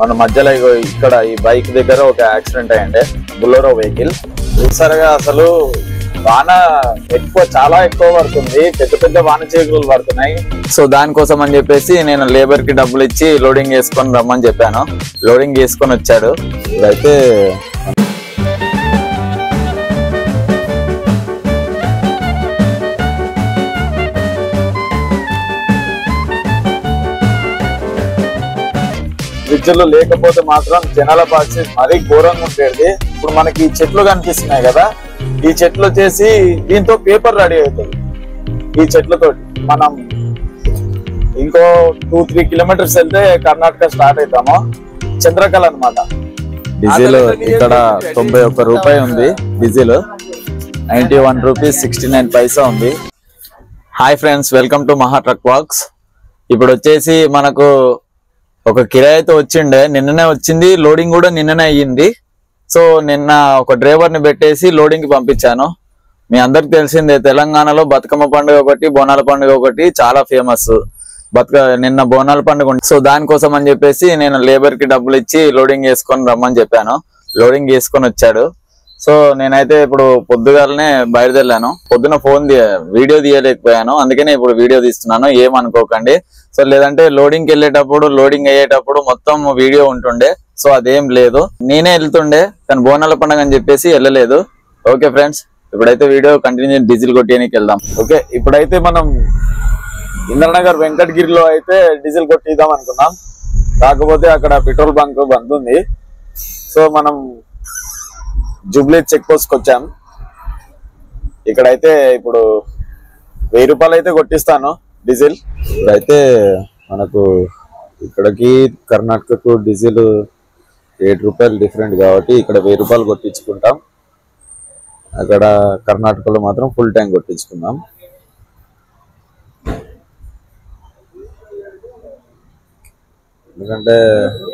మన మధ్యలో ఇక్కడ ఈ బైక్ దగ్గర ఒక యాక్సిడెంట్ అయ్యండి, బులెరో వెహికల్. చూసారుగా అసలు వాన చాలా ఎక్కువ పడుతుంది, పెద్ద పెద్ద వాన చినుకులు పడుతున్నాయి. సో దానికోసం అని చెప్పేసి నేను లేబర్ కి డబ్బులు ఇచ్చి లోడింగ్ చేసుకొని రమ్మని చెప్పాను. లోడింగ్ చేసుకొని వచ్చాడు. ఇదైతే బ్రిడ్జ్లు లేకపోతే మాత్రం జనాల పరిస్థితి మరీ ఘోరంగా ఉండేది. ఇప్పుడు మనకి ఈ చెట్లు కనిపిస్తున్నాయి కదా, ఈ చెట్లు వచ్చేసి దీంతో పేపర్ రెడీ అవుతుంది. ఈ చెట్లతోటి మనం ఇంకో 2-3 కిలోమీటర్స్ వెళ్తే కర్ణాటక స్టార్ట్ అవుతాము. చంద్రకళ అన్నమాట. డీజిల్ ఇక్కడ 91 రూపాయి ఉంది. డీజిల్ 91 రూపీస్ 69 పైసా ఉంది. హాయ్ ఫ్రెండ్స్, వెల్కమ్ టు మహా ట్రక్ వాక్స్. ఇప్పుడు వచ్చేసి మనకు ఒక కిరాయి అయితే వచ్చిండే, నిన్ననే వచ్చింది. లోడింగ్ కూడా నిన్ననే అయ్యింది. సో నిన్న ఒక డ్రైవర్ ని పెట్టేసి లోడింగ్ కి పంపించాను. మీ అందరికి తెలిసిందే, తెలంగాణలో బతుకమ్మ పండుగ ఒకటి, బోనాల పండుగ ఒకటి చాలా ఫేమస్. నిన్న బోనాల పండుగ. సో దానికోసం అని చెప్పేసి నేను లేబర్ కి డబ్బులు ఇచ్చి లోడింగ్ చేసుకొని రమ్మని చెప్పాను. లోడింగ్ చేసుకొని వచ్చాడు. సో నేనైతే ఇప్పుడు పొద్దుగాలనే బయలుదేరాను. పొద్దున వీడియో తీయలేకపోయాను, అందుకనే ఇప్పుడు వీడియో తీస్తున్నాను. ఏమనుకోకండి. సో లేదంటే లోడింగ్ కి వెళ్ళేటప్పుడు, లోడింగ్ అయ్యేటప్పుడు మొత్తం వీడియో ఉంటుండే. సో అదేం లేదు, నేనే వెళ్తుండే, కానీ బోనాల పండుగ అని చెప్పేసి వెళ్ళలేదు. ఓకే ఫ్రెండ్స్, ఇప్పుడైతే వీడియో కంటిన్యూ డీజిల్ కొట్టేయడానికి వెళ్దాం. ఓకే, ఇప్పుడైతే మనం ఇంద్రనగర్ వెంకటగిరిలో అయితే డీజిల్ కొట్టిద్దాం అనుకున్నాం. కాకపోతే అక్కడ పెట్రోల్ బంక్ బంద్ ఉంది. సో మనం జూబ్లీ చెక్ పోస్ట్ కి వచ్చాం. ఇక్కడైతే ఇప్పుడు 1000 రూపాయలు అయితే కొట్టిస్తాను డీజిల్. ఇప్పుడైతే మనకు ఇక్కడికి కర్ణాటకకు డీజిల్ 7 రూపాయలు డిఫరెంట్ కాబట్టి ఇక్కడ 1000 రూపాయలు కొట్టించుకుంటాం. అక్కడ కర్ణాటకలో మాత్రం ఫుల్ ట్యాంక్ కొట్టించుకుందాం. ఎందుకంటే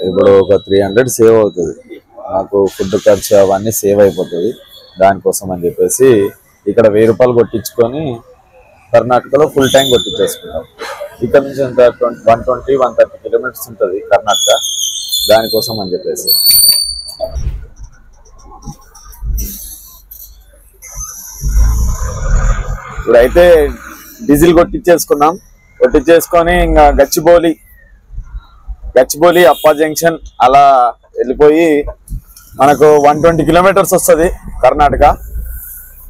ఇప్పుడు ఒక 300 సేవ్ అవుతుంది నాకు, ఫుడ్ ఖర్చు అవన్నీ సేవ్ అయిపోతుంది. దానికోసం అని చెప్పేసి ఇక్కడ 1000 రూపాయలు కొట్టించుకొని కర్ణాటకలో ఫుల్ ట్యాంక్ కొట్టించేసుకుంటాం. ఇక్కడ నుంచి ఎంత 120-130 కిలోమీటర్స్ ఉంటుంది కర్ణాటక. దానికోసం అని చెప్పేసి ఇప్పుడైతే డీజిల్ కొట్టించేసుకున్నాం. కొట్టించేసుకొని ఇంకా గచ్చిబౌలి అప్పా జంక్షన్ అలా వెళ్ళిపోయి మనకు 120 కిలోమీటర్స్ వస్తుంది కర్ణాటక.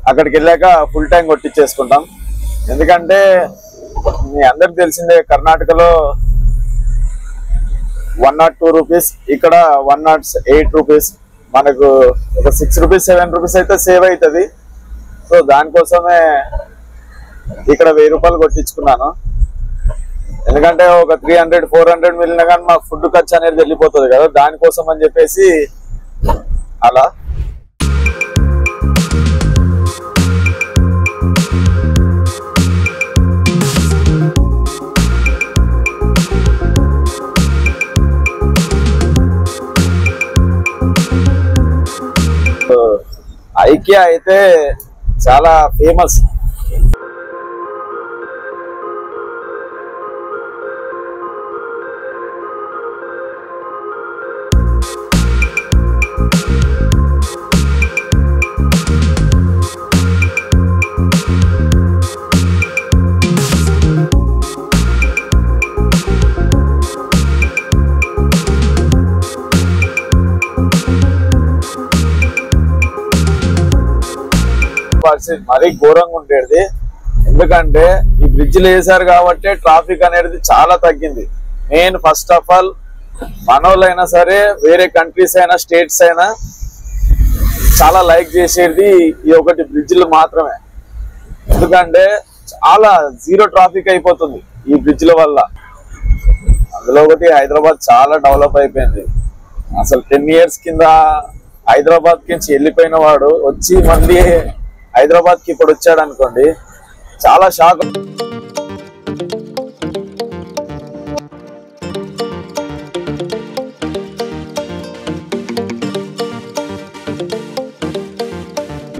అక్కడికి వెళ్ళాక ఫుల్ ట్యాంక్ కొట్టించేసుకుంటాం. ఎందుకంటే మీ అందరికి తెలిసిందే, కర్ణాటకలో 102 రూపీస్, ఇక్కడ 108 రూపీస్. మనకు ఒక 6 రూపీస్ 7 రూపీస్ అయితే సేవ్ అవుతుంది. సో దానికోసమే ఇక్కడ 1000 రూపాయలు కొట్టించుకున్నాను. ఎందుకంటే ఒక 300-400 మిగిలిన కానీ మా ఫుడ్ ఖర్చు అనేది వెళ్ళిపోతుంది కదా, దానికోసం అని చెప్పేసి అలా. ఐకియా అయితే చాలా ఫేమస్. మరీ ఘోరంగా ఉండేది. ఎందుకంటే ఈ బ్రిడ్జ్లు వేసారు కాబట్టి ట్రాఫిక్ అనేది చాలా తగ్గింది. మెయిన్ ఫస్ట్ ఆఫ్ ఆల్ మనోళ్ళైనా సరే, వేరే కంట్రీస్ అయినా, స్టేట్స్ అయినా చాలా లైక్ చేసేది ఈ ఒకటి బ్రిడ్జ్లు మాత్రమే. ఎందుకంటే చాలా జీరో ట్రాఫిక్ అయిపోతుంది ఈ బ్రిడ్జ్ల వల్ల. అందులో ఒకటి హైదరాబాద్ చాలా డెవలప్ అయిపోయింది. అసలు 10 years కింద హైదరాబాద్ నుంచి వెళ్ళిపోయిన వాడు వచ్చి మళ్ళీ హైదరాబాద్ కి ఇప్పుడు వచ్చాడు అనుకోండి, చాలా షాక్.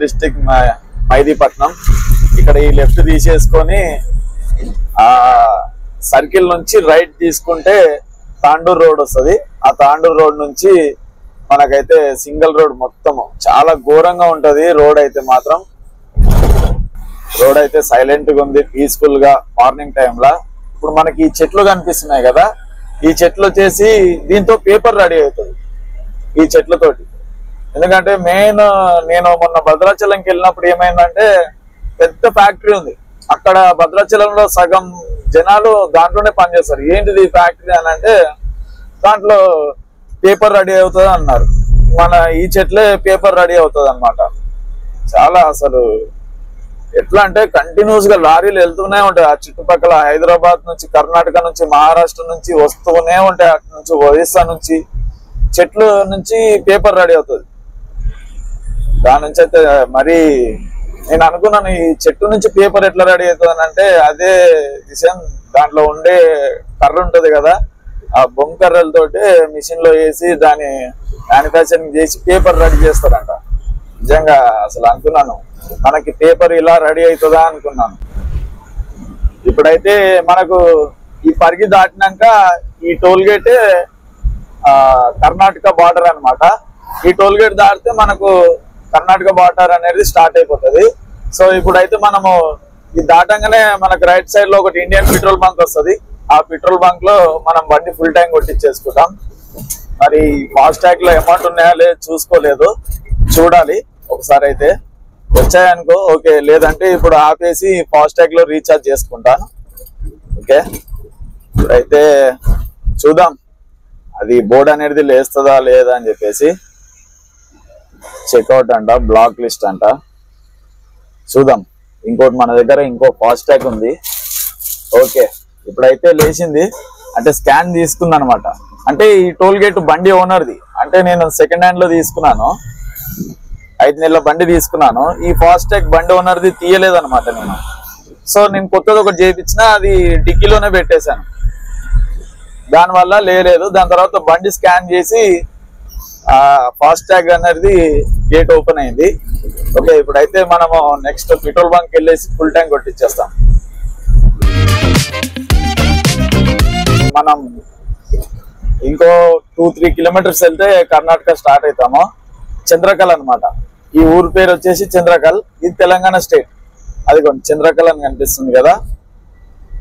డిస్ట్రిక్ట్ మైదీపట్నం. ఇక్కడ ఈ లెఫ్ట్ తీసేసుకొని ఆ సర్కిల్ నుంచి రైట్ తీసుకుంటే తాండూరు రోడ్ వస్తుంది. ఆ తాండూరు రోడ్ నుంచి మనకైతే సింగిల్ రోడ్ మొత్తం చాలా ఘోరంగా ఉంటది. రోడ్ అయితే మాత్రం రోడ్ అయితే సైలెంట్ గా ఉంది, పీస్ఫుల్ గా మార్నింగ్ టైంలో. ఇప్పుడు మనకి ఈ చెట్లు కనిపిస్తున్నాయి కదా, ఈ చెట్లు వచ్చేసి దీంతో పేపర్ రెడీ అవుతుంది ఈ చెట్లతోటి. ఎందుకంటే మెయిన్ నేను మొన్న భద్రాచలంకి వెళ్ళినప్పుడు ఏమైందంటే పెద్ద ఫ్యాక్టరీ ఉంది అక్కడ. భద్రాచలంలో సగం జనాలు దాంట్లోనే పనిచేస్తారు. ఏంటిది ఫ్యాక్టరీ అని అంటే దాంట్లో పేపర్ రెడీ అవుతుంది అన్నారు. మన ఈ చెట్లే పేపర్ రెడీ అవుతుంది అన్నమాట. చాలా అసలు ఎట్లా అంటే కంటిన్యూస్ గా లారీలు వెళ్తూనే ఉంటాయి. ఆ చుట్టుపక్కల హైదరాబాద్ నుంచి, కర్ణాటక నుంచి, మహారాష్ట్ర నుంచి వస్తూనే ఉంటాయి. అటు నుంచి ఒరిస్సా నుంచి చెట్లు నుంచి పేపర్ రెడీ అవుతుంది. దాని నుంచి అయితే మరి నేను అనుకున్నాను ఈ చెట్టు నుంచి పేపర్ ఎట్లా రెడీ అవుతుంది అని అంటే అదే విషయం. దాంట్లో ఉండే కర్ర ఉంటది కదా, ఆ బొంకర్రలతోటి మిషన్ లో వేసి దాన్ని మ్యానుఫ్యాక్చరింగ్ చేసి పేపర్ రెడీ చేస్తారంట. నిజంగా అసలు అనుకున్నాను మనకి పేపర్ ఇలా రెడీ అవుతుందా అనుకున్నాను. ఇప్పుడైతే మనకు ఈ పరిగి దాటినాక ఈ టోల్ గేట్ కర్ణాటక బార్డర్ అన్నమాట. ఈ టోల్ గేట్ దాటితే మనకు కర్ణాటక బార్డర్ అనేది స్టార్ట్ అయిపోతుంది. సో ఇప్పుడైతే మనము ఇది దాటంగానే మనకు రైట్ సైడ్ లో ఒకటి ఇండియన్ పెట్రోల్ బంక్ వస్తుంది. ఆ పెట్రోల్ బంక్ లో మనం బండి ఫుల్ ట్యాంక్ కొట్టించేసుకుంటాం. మరి ఫాస్ట్ ట్యాగ్ లో అమౌంట్ ఉన్నాయా లేదు చూసుకోలేదు, చూడాలి ఒకసారి. అయితే వచ్చాయనుకో ఓకే, లేదంటే ఇప్పుడు ఆపేసి ఫాస్ట్ ట్యాగ్ లో రీఛార్జ్ చేసుకుంటాను. ఓకే, ఇప్పుడైతే చూద్దాం అది బోర్డ్ అనేది లేస్తుందా లేదా అని చెప్పేసి. చెక్అవుట్ అంట, బ్లాక్ లిస్ట్ అంట, చూద్దాం. ఇంకోటి మన దగ్గర ఇంకో ఫాస్ట్ ట్యాగ్ ఉంది. ఓకే, ఇప్పుడైతే లేచింది అంటే స్కాన్ తీసుకుంది అనమాట. అంటే ఈ టోల్ గేట్ బండి ఓనర్ది, అంటే నేను సెకండ్ హ్యాండ్ లో తీసుకున్నాను, 5 నెలల బండి తీసుకున్నాను. ఈ ఫాస్ట్ ట్యాగ్ బండి ఓనర్ది తీయలేదన్నమాట నేను. సో నేను కొత్తది ఒకటి చేయించిన, అది డిక్కీలోనే పెట్టేశాను, దానివల్ల లేదు. దాని తర్వాత బండి స్కాన్ చేసి ఫాస్ట్ ట్యాగ్ అనేది గేట్ ఓపెన్ అయింది. ఓకే, ఇప్పుడైతే మనము నెక్స్ట్ పెట్రోల్ బంక్ వెళ్ళేసి ఫుల్ ట్యాంక్ కొట్టించేస్తాం. మనం ఇంకో 2-3 కిలోమీటర్స్ వెళ్తే కర్ణాటక స్టార్ట్ అవుతాము. చంద్రకల్ అన్నమాట. ఈ ఊరు పేరు వచ్చేసి చంద్రకల్. ఇది తెలంగాణ స్టేట్. అది చంద్రకల్ అని కనిపిస్తుంది కదా,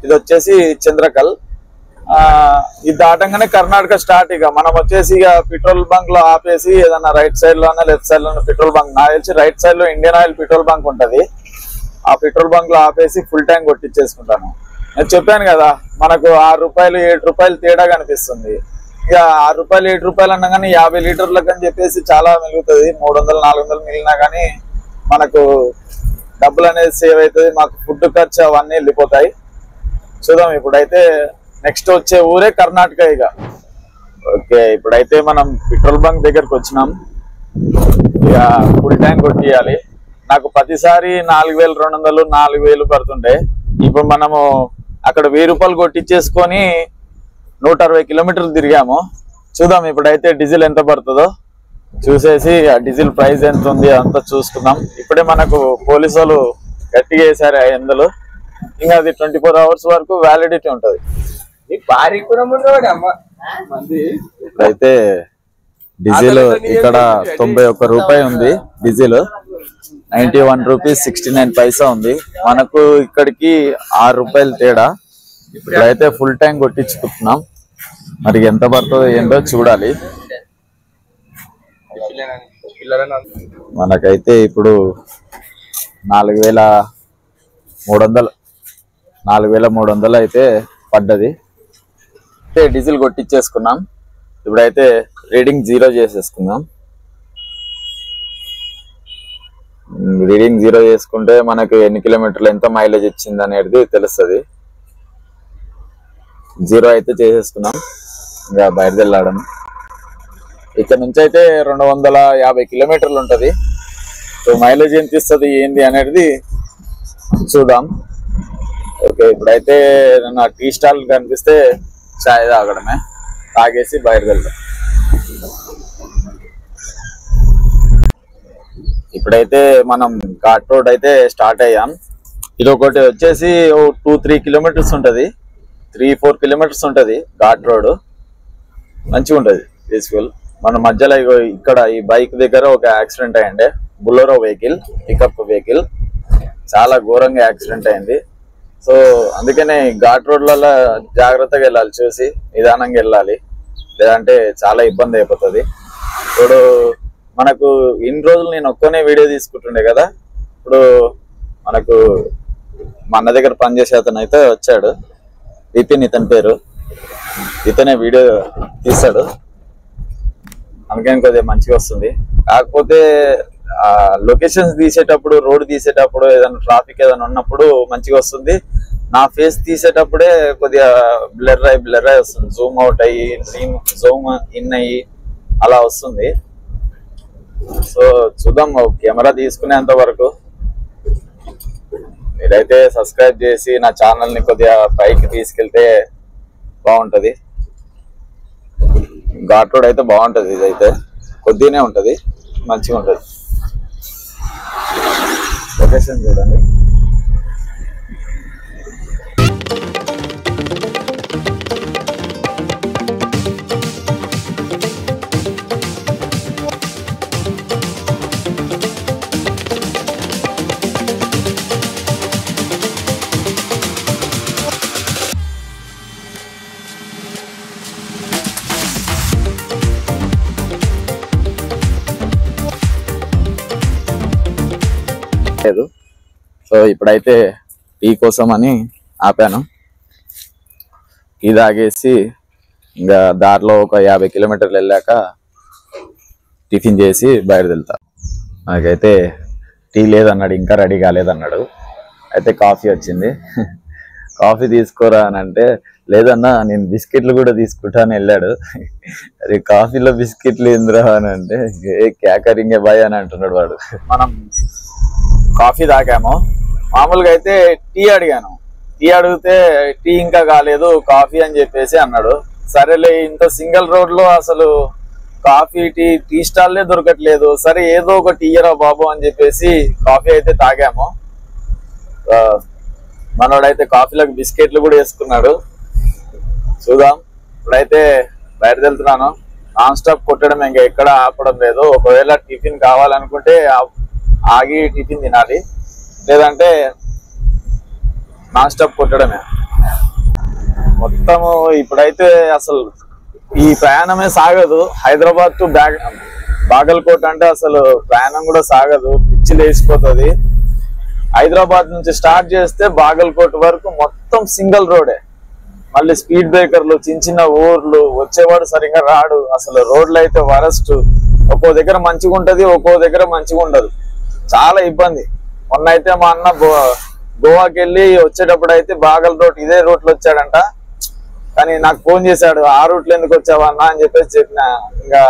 ఇది వచ్చేసి చంద్రకల్. ఇది దాటంగానే కర్ణాటక స్టార్ట్. ఇక మనం వచ్చేసి ఇక పెట్రోల్ బంక్ లో ఆపేసి ఏదన్నా రైట్ సైడ్ లోనే లెఫ్ట్ సైడ్ లోనే పెట్రోల్ బంక్, నాకు తెలిసి రైట్ సైడ్ లో ఇండియన్ ఆయిల్ పెట్రోల్ బంక్ ఉంటది. ఆ పెట్రోల్ బంక్ లో ఆపేసి ఫుల్ ట్యాంక్ కొట్టించేసుకుంటాను. నేను చెప్పాను కదా మనకు 6 రూపాయలు 7 రూపాయలు తేడా కనిపిస్తుంది. ఇక 6 రూపాయలు 7 రూపాయలు అన్నా కానీ 50 లీటర్లకు అని చెప్పేసి చాలా మిగులుతుంది. 300-400 మిగిలినా కానీ మనకు డబ్బులు అనేది సేవ్ అవుతుంది. మాకు ఫుడ్ ఖర్చు అవన్నీ వెళ్ళిపోతాయి. చూద్దాం. ఇప్పుడైతే నెక్స్ట్ వచ్చే ఊరే కర్ణాటక ఇక. ఓకే, ఇప్పుడైతే మనం పెట్రోల్ బంక్ దగ్గరకు వచ్చినాం. ఇక ఫుల్ ట్యాంక్ కొట్టియాలి. నాకు ప్రతిసారి 4200 4000 పడుతుండే. ఇప్పుడు మనము అక్కడ 1000 రూపాయలు కొట్టించేసుకొని 160 కిలోమీటర్లు తిరిగాము. చూద్దాం ఇప్పుడైతే డీజిల్ ఎంత పడుతుందో చూసేసి ఆ డీజిల్ ప్రైస్ ఎంత ఉంది అంతా చూసుకుందాం. ఇప్పుడే మనకు పోలీసు వాళ్ళు గట్టిగా వేసారు 500. ఇంకా అది 24 అవర్స్ వరకు వ్యాలిడిటీ ఉంటది. ఇప్పుడైతే డీజిల్ ఇక్కడ 91 రూపాయి ఉంది. డీజిల్ 91 రూపీస్ 69 పైసా ఉంది. మనకు ఇక్కడికి 6 రూపాయలు తేడా. ఇప్పుడైతే ఫుల్ ట్యాంక్ కొట్టించుకుంటున్నాం. మరి ఎంత పడుతుందో ఏంటో చూడాలి. మనకైతే ఇప్పుడు 4300 అయితే పడ్డది. డీజిల్ కొట్టించేసుకున్నాం. ఇప్పుడైతే రీడింగ్ 0 చేసేసుకుందాం. రీడింగ్ 0 చేసుకుంటే మనకు ఎన్ని కిలోమీటర్లు ఎంత మైలేజ్ ఇచ్చింది అనేది తెలుస్తుంది. 0 అయితే చేసేసుకున్నాం. ఇంకా బయలుదేరడం. ఇక్కడ నుంచి అయితే 250 కిలోమీటర్లు ఉంటది. సో మైలేజ్ ఎంత ఇస్తుంది ఏంది అనేది చూద్దాం. ఓకే, ఇప్పుడైతే నా టీ స్టాల్ కనిపిస్తే చాయ్ తాగడమే, తాగేసి బయలుదేరడం. ఇప్పుడైతే మనం ఘాట్ రోడ్ అయితే స్టార్ట్ అయ్యాం. ఇది ఒకటి వచ్చేసి 2-3 కిలోమీటర్స్ ఉంటది, 3-4 కిలోమీటర్స్ ఉంటది ఘాట్ రోడ్. మంచిగా ఉంటది. పీస్ఫుల్. మన మధ్యలో ఇక్కడ ఈ బైక్ దగ్గర ఒక యాక్సిడెంట్ అయ్యిండే, బులెరో వెహికల్, పికప్ వెహికల్, చాలా ఘోరంగా యాక్సిడెంట్ అయింది. సో అందుకనే ఘాట్ రోడ్లలో జాగ్రత్తగా వెళ్ళాలి, చూసి నిదానంగా వెళ్ళాలి, లేదంటే చాలా ఇబ్బంది అయిపోతుంది. ఇప్పుడు మనకు ఇన్ని రోజులు నేను ఒక్కనే వీడియో తీసుకుంటుండే కదా, ఇప్పుడు మనకు మా అన్న దగ్గర పనిచేసే అతను అయితే వచ్చాడు, విపిన్ ఇతని పేరు, ఇతనే వీడియో తీస్తాడు, అందుకని కొద్దిగా మంచిగా వస్తుంది. కాకపోతే లొకేషన్స్ తీసేటప్పుడు, రోడ్ తీసేటప్పుడు, ఏదైనా ట్రాఫిక్ ఏదైనా ఉన్నప్పుడు మంచిగా వస్తుంది. నా ఫేస్ తీసేటప్పుడే కొద్దిగా బ్లర్ అయి వస్తుంది, జూమ్ అవుట్ అయ్యి జూమ్ ఇన్ అయ్యి అలా వస్తుంది. సో చూద్దాం, కెమెరా తీసుకునేంత వరకు మీరైతే సబ్స్క్రైబ్ చేసి నా ఛానల్ని కొద్దిగా పైకి తీసుకెళ్తే బాగుంటుంది. ఘాట్ రోడ్ అయితే బాగుంటుంది, ఇదైతే కొద్దిగానే ఉంటుంది, మంచిగా ఉంటుంది. లొకేషన్ చూడండి. సో ఇప్పుడైతే టీ కోసం అని ఆపాను, టీ తాగేసి ఇంకా దారిలో ఒక 50 కిలోమీటర్లు వెళ్ళాక టిఫిన్ చేసి బయలుదేరుతా. నాకైతే టీ లేదన్నాడు, ఇంకా రెడీ కాలేదన్నాడు. అయితే కాఫీ వచ్చింది, కాఫీ తీసుకోరా అని అంటే, లేదన్నా నేను బిస్కెట్లు కూడా తీసుకుంటాను వెళ్ళాడు. అది కాఫీలో బిస్కెట్లు ఏందిరా అని అంటే, ఏ క్యాకరింగే బాయ్ అని అంటున్నాడు వాడు. మనం కాఫీ తాగాము, మామూలుగా అయితే టీ అడిగాను, టీ అడిగితే టీ ఇంకా కాలేదు కాఫీ అని చెప్పేసి అన్నాడు. సరేలే, ఇంత సింగిల్ రోడ్ లో అసలు కాఫీ టీ స్టాల్లే దొరకట్లేదు, సరే ఏదో ఒక టీ ఇయ్యరా బాబు అని చెప్పేసి కాఫీ అయితే తాగాము. మనోడైతే కాఫీలకు బిస్కెట్లు కూడా వేసుకున్నాడు. చూద్దాం, ఇప్పుడైతే బయటకెళ్తున్నాను. నాన్ స్టాప్ కొట్టడం, ఇంకా ఎక్కడ ఆపడం లేదు. ఒకవేళ టిఫిన్ కావాలనుకుంటే ఆగి టిఫిన్ తినాలి, లేదంటే నాన్ స్టాప్ కొట్టడమే. మొత్తము ఇప్పుడైతే అసలు ఈ ప్రయాణమే సాగదు. హైదరాబాద్ టు బాగల్కోట్ అంటే అసలు ప్రయాణం కూడా సాగదు, పిచ్చి లేచిపోతుంది. హైదరాబాద్ నుంచి స్టార్ట్ చేస్తే బాగల్కోట్ వరకు మొత్తం సింగిల్ రోడే, మళ్ళీ స్పీడ్ బ్రేకర్లు, చిన్న చిన్న ఊర్లు, వచ్చేవాడు సరిగ్గా రాడు. అసలు రోడ్లు అయితే వరస్ట్, ఒక్కో దగ్గర మంచిగా ఉంటది, ఒక్కో దగ్గర మంచిగా ఉండదు, చాలా ఇబ్బంది. మొన్న అయితే మా అన్న గోవాకి వెళ్ళి వచ్చేటప్పుడు అయితే బాగల్కోట్ ఇదే రూట్లో వచ్చాడంట, కానీ నాకు ఫోన్ చేశాడు, ఆ రూట్లో ఎందుకు వచ్చావా అన్న అని చెప్పేసి చెప్పిన. ఇంకా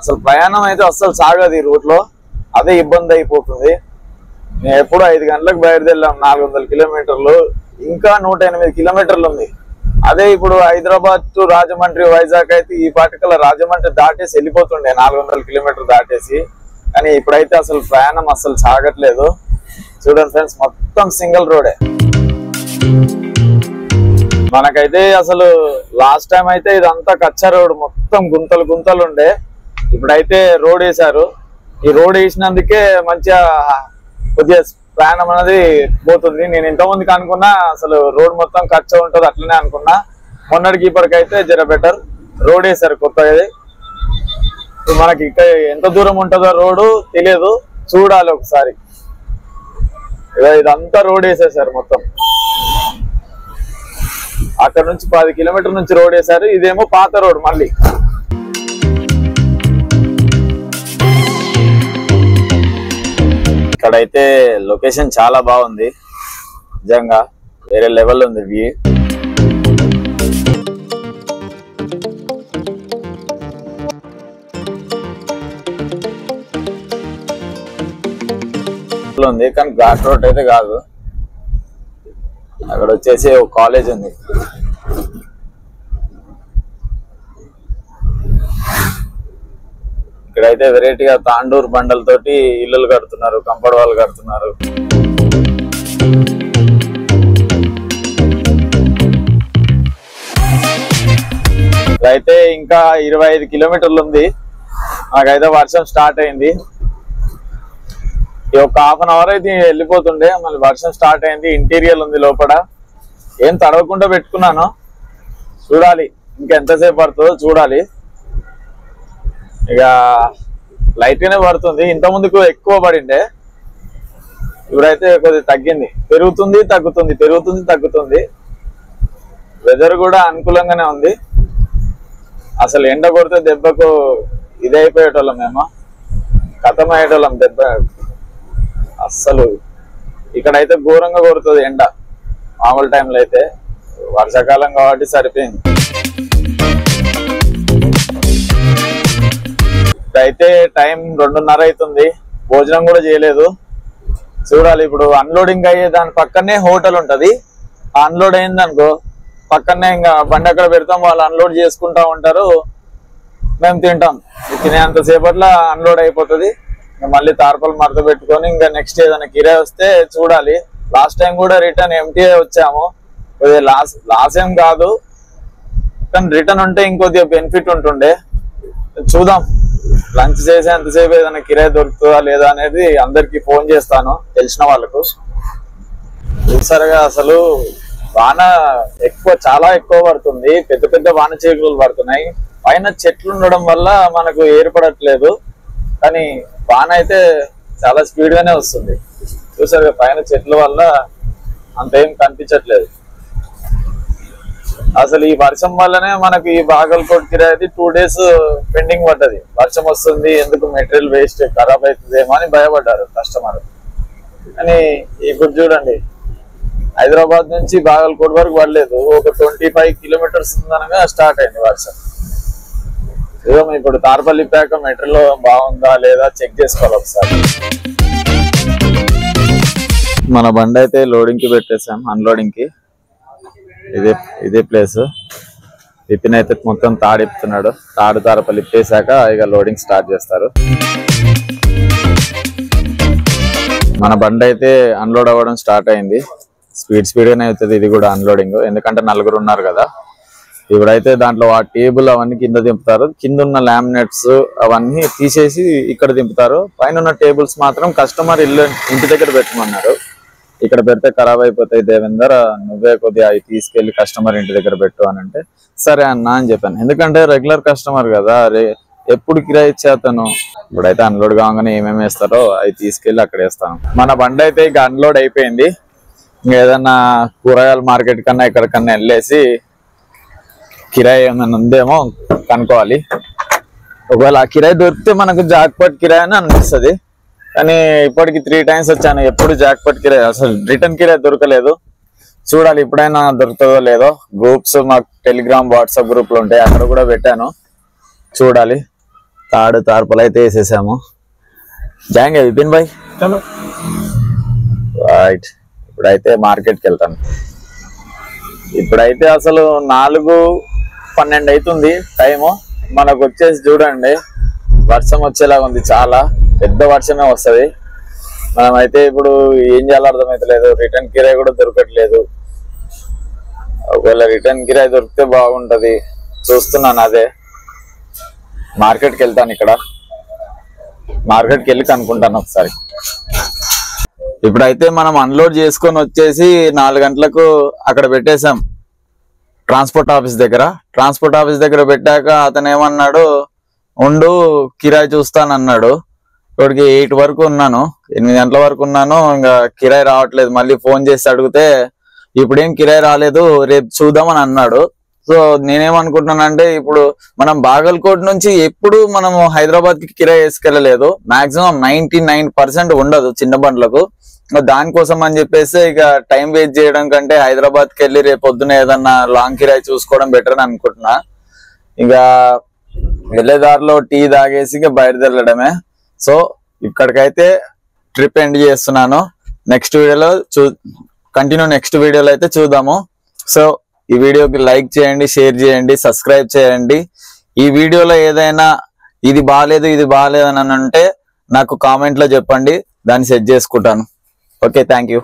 అసలు ప్రయాణం అయితే అస్సలు సాగదు ఈ రూట్లో, అదే ఇబ్బంది అయిపోతుంది. నేను ఎప్పుడు 5 గంటలకు బయలుదేరాం, 400 కిలోమీటర్లు, ఇంకా 108 కిలోమీటర్లు ఉంది. అదే ఇప్పుడు హైదరాబాద్ టు రాజమండ్రి, వైజాగ్ అయితే ఈ పాటికల రాజమండ్రి దాటేసి వెళ్ళిపోతుండే, 400 కిలోమీటర్లు దాటేసి. కానీ ఇప్పుడైతే అసలు ప్రయాణం అసలు సాగట్లేదు. చూడండి ఫ్రెండ్స్, మొత్తం సింగిల్ రోడే. మనకైతే అసలు లాస్ట్ టైం అయితే ఇదంతా కచ్చా రోడ్, మొత్తం గుంతలు గుంతలు ఉండే. ఇప్పుడైతే రోడ్ వేశారు. ఈ రోడ్ వేసినందుకే మంచిగా కొద్దిగా ప్రయాణం అనేది పోతుంది. నేను ఇంతమందికి అనుకున్నా అసలు రోడ్ మొత్తం కచ్చా ఉంటుంది అట్లనే అనుకున్నా. మొన్నటికి ఇప్పటికైతే జర బెటర్, రోడ్ వేశారు కొత్తగా. మనకి ఇక్కడ ఎంత దూరం ఉంటుందో రోడ్డు తెలియదు, చూడాలి ఒకసారి. ఇదంతా రోడ్ వేసేసారు మొత్తం. అక్కడ నుంచి 10 కిలోమీటర్ల నుంచి రోడ్ వేశారు, ఇదేమో పాత రోడ్. మళ్ళీ ఇక్కడైతే లొకేషన్ చాలా బాగుంది, నిజంగా వేరే లెవెల్ ఉంది వ్యూ. ఉంది కానీ ఘాట్ రోడ్ అయితే కాదు. అక్కడ వచ్చేసి ఒక కాలేజ్ ఉంది. ఇక్కడైతే వెరైటీగా తాండూరు బండలతోటి ఇల్లులు కడుతున్నారు, కంపౌండ్ వాళ్ళు కడుతున్నారు. అయితే ఇంకా 25 కిలోమీటర్లు ఉంది. నాకైతే వర్షం స్టార్ట్ అయింది. ఒక హాఫ్ అన్ అవర్ అయితే వెళ్ళిపోతుండే, మళ్ళీ వర్షం స్టార్ట్ అయింది. ఇంటీరియర్ ఉంది లోపల, ఏం తడవకుండా పెట్టుకున్నాను. చూడాలి ఇంకెంతసేపు పడుతుందో చూడాలి. ఇక లైట్ గానే పడుతుంది. ఇంత ముందుకు ఎక్కువ పడిండే, ఇప్పుడైతే కొద్దిగా తగ్గింది. పెరుగుతుంది తగ్గుతుంది, పెరుగుతుంది తగ్గుతుంది. వెదర్ కూడా అనుకూలంగానే ఉంది. అసలు ఎండ కొడితే దెబ్బకు ఇదే అయిపోయేటోళ్ళం, మేము ఖతం అయ్యేటోళ్ళం దెబ్బ. అస్సలు ఇక్కడైతే ఘోరంగా కొడుతుంది ఎండ. మామూలు టైంలో అయితే, వర్షాకాలం కాబట్టి సరిపోయింది. అయితే టైం 2:30 అవుతుంది. భోజనం కూడా చేయలేదు. చూడాలి ఇప్పుడు అన్లోడింగ్ అయ్యే దాని పక్కనే హోటల్ ఉంటది. అన్లోడ్ అయిందనుకో పక్కనే ఇంకా బండి అక్కడ పెడతాం, వాళ్ళు అన్లోడ్ చేసుకుంటా ఉంటారు, మేము తింటాం. తినేంత సేపట్లో అన్లోడ్ అయిపోతుంది. మళ్ళీ తార్పల్ మడత పెట్టుకొని ఇంకా నెక్స్ట్ ఏదైనా కిరాయి వస్తే చూడాలి. లాస్ట్ టైం కూడా రిటర్న్ ఎంటీఏ వచ్చాము. కొద్దిగా లాస్ ఏం కాదు, కానీ రిటర్న్ ఉంటే ఇంకొద్దిగా బెనిఫిట్ ఉంటుండే. చూద్దాం, లంచ్ చేసి ఎంతసేపు ఏదైనా కిరాయి దొరుకుతుందా లేదా అనేది అందరికి ఫోన్ చేస్తాను, తెలిసిన వాళ్ళకు. చూసారుగా అసలు వాన ఎక్కువ, చాలా ఎక్కువ పడుతుంది. పెద్ద పెద్ద వాన చినుకులు పడుతున్నాయి. పైన చెట్లు ఉండడం వల్ల మనకు ఏర్పడట్లేదు, కానీ వాన అయితే చాలా స్పీడ్ గానే వస్తుంది. చూసారుగా పైన చెట్ల వల్ల అంతేం కనిపించట్లేదు. అసలు ఈ వర్షం వల్లనే మనకు ఈ బాగల్కోట్ కిరాయి 2 days పెండింగ్ పడ్డది. వర్షం వస్తుంది, ఎందుకు మెటీరియల్ వేస్ట్ ఖరాబ్ అవుతుందేమో అని భయపడ్డారు కస్టమర్. కానీ ఇప్పుడు చూడండి, హైదరాబాద్ నుంచి బాగల్కోట్ వరకు పడలేదు, ఒక 25 kilometers ఉందనగా స్టార్ట్ అయింది వర్షం. ఏదో ఇప్పుడు తార్పల్లి ప్యాక మెటీరియల్ బాగుందా లేదా చెక్ చేసుకోవాలి ఒకసారి. మన బండి అయితే లోడింగ్ కి పెట్టేసాం, అన్లోడింగ్ కి. ఇదే ప్లేస్. విపిన్ అయితే మొత్తం తాడిప్పుతున్నాడు. తారపల్లి ఇప్పేసాక ఇక లోడింగ్ స్టార్ట్ చేస్తారు. మన బండి అయితే అన్లోడ్ అవ్వడం స్టార్ట్ అయింది. స్పీడ్ గానే అవుతుంది ఇది కూడా అన్లోడింగ్, ఎందుకంటే 4 ఉన్నారు కదా. ఇప్పుడైతే దాంట్లో ఆ టేబుల్ అవన్నీ కింద దింపుతారు. కింద ఉన్న లామినేట్స్ అవన్నీ తీసేసి ఇక్కడ దింపుతారు. పైన ఉన్న టేబుల్స్ మాత్రం కస్టమర్ ఇంటి దగ్గర పెట్టమన్నారు. ఇక్కడ పెడితే ఖరాబ్ అయిపోతాయి దేవేందర్, నువ్వే కొద్దిగా అవి తీసుకెళ్లి కస్టమర్ ఇంటి దగ్గర పెట్టు అని అంటే సరే అన్నా అని చెప్పాను. ఎందుకంటే రెగ్యులర్ కస్టమర్ కదా, ఎప్పుడు కిరాయి ఇచ్చేస్తాను. ఇప్పుడైతే అన్లోడ్ కాగానే ఏమేమి వేస్తారో అవి తీసుకెళ్లి అక్కడ వేస్తాను. మన బండి అయితే ఇక అన్లోడ్ అయిపోయింది. ఇంకా ఏదన్నా కూరగాయల మార్కెట్ కన్నా ఎక్కడికన్నా వెళ్ళేసి కిరాయి ఏమైనా ఉందేమో కనుక్కోవాలి. ఒకవేళ ఆ కిరాయి దొరికితే మనకు జాక్పాట్ కిరాయి అని అనిపిస్తుంది. కానీ ఇప్పటికి 3 times వచ్చాను, ఎప్పుడు జాక్పాట్ కిరాయి, అసలు రిటర్న్ కిరాయి దొరకలేదు. చూడాలి ఇప్పుడైనా దొరుకుతుందో లేదో. గ్రూప్స్ మాకు టెలిగ్రామ్ వాట్సాప్ గ్రూప్లు ఉంటాయి, అక్కడ కూడా పెట్టాను. చూడాలి. తార్పలు అయితే వేసేసాము. జాయింగ్ విపిన్ భాయ్ రైట్. ఇప్పుడైతే మార్కెట్కి వెళ్తాను. ఇప్పుడైతే అసలు 4:12 అవుతుంది టైము. మనకు వచ్చేసి చూడండి వర్షం వచ్చేలాగా ఉంది, చాలా పెద్ద వర్షమే వస్తుంది. మనమైతే ఇప్పుడు ఏం చేయాలో అర్థమైతలేదు. రిటర్న్ కిరాయి కూడా దొరకట్లేదు. ఒకవేళ రిటర్న్ కిరాయి దొరికితే బాగుంటది, చూస్తున్నాను. అదే మార్కెట్కి వెళ్తాను. ఇక్కడ మార్కెట్కి వెళ్ళి కనుక్కుంటాను ఒకసారి. ఇప్పుడైతే మనం అన్లోడ్ చేసుకొని వచ్చేసి 4 గంటలకు అక్కడ పెట్టేశాం ట్రాన్స్పోర్ట్ ఆఫీస్ దగ్గర. ట్రాన్స్పోర్ట్ ఆఫీస్ దగ్గర పెట్టాక అతను ఏమన్నాడు, ఉండు కిరాయి చూస్తానన్నాడు. ఇప్పటికి 8 వరకు ఉన్నాను, 8 గంటల వరకు ఉన్నాను. ఇంకా కిరాయి రావట్లేదు. మళ్ళీ ఫోన్ చేసి అడిగితే ఇప్పుడేం కిరాయి రాలేదు, రేపు చూద్దామని అన్నాడు. సో నేనేమనుకుంటున్నానంటే, ఇప్పుడు మనం బాగల్కోట్ నుంచి ఎప్పుడు మనము హైదరాబాద్ కి కిరాయి వేసుకెళ్ళలేదు. మాక్సిమం 99% ఉండదు చిన్న బండ్లకు. దానికోసం అని చెప్పేసి ఇక టైం వేస్ట్ చేయడం కంటే హైదరాబాద్ కి వెళ్ళి రేపు పొద్దున ఏదన్నా లాంగ్ కిరాయి చూసుకోవడం బెటర్ అని అనుకుంటున్నా. ఇక వెళ్ళేదారిలో టీ తాగేసి ఇక బయటదెళ్ళడమే. సో ఇక్కడికైతే ట్రిప్ ఎండ్ చేస్తున్నాను. నెక్స్ట్ వీడియోలో నెక్స్ట్ వీడియోలో అయితే చూద్దాము. సో ఈ వీడియోకి లైక్ చేయండి, షేర్ చేయండి, సబ్స్క్రైబ్ చేయండి. ఈ వీడియోలో ఏదైనా ఇది బాగాలేదు అని అంటే నాకు కామెంట్ లో చెప్పండి, దాన్ని సెట్ చేసుకుంటాను. Okay, thank you.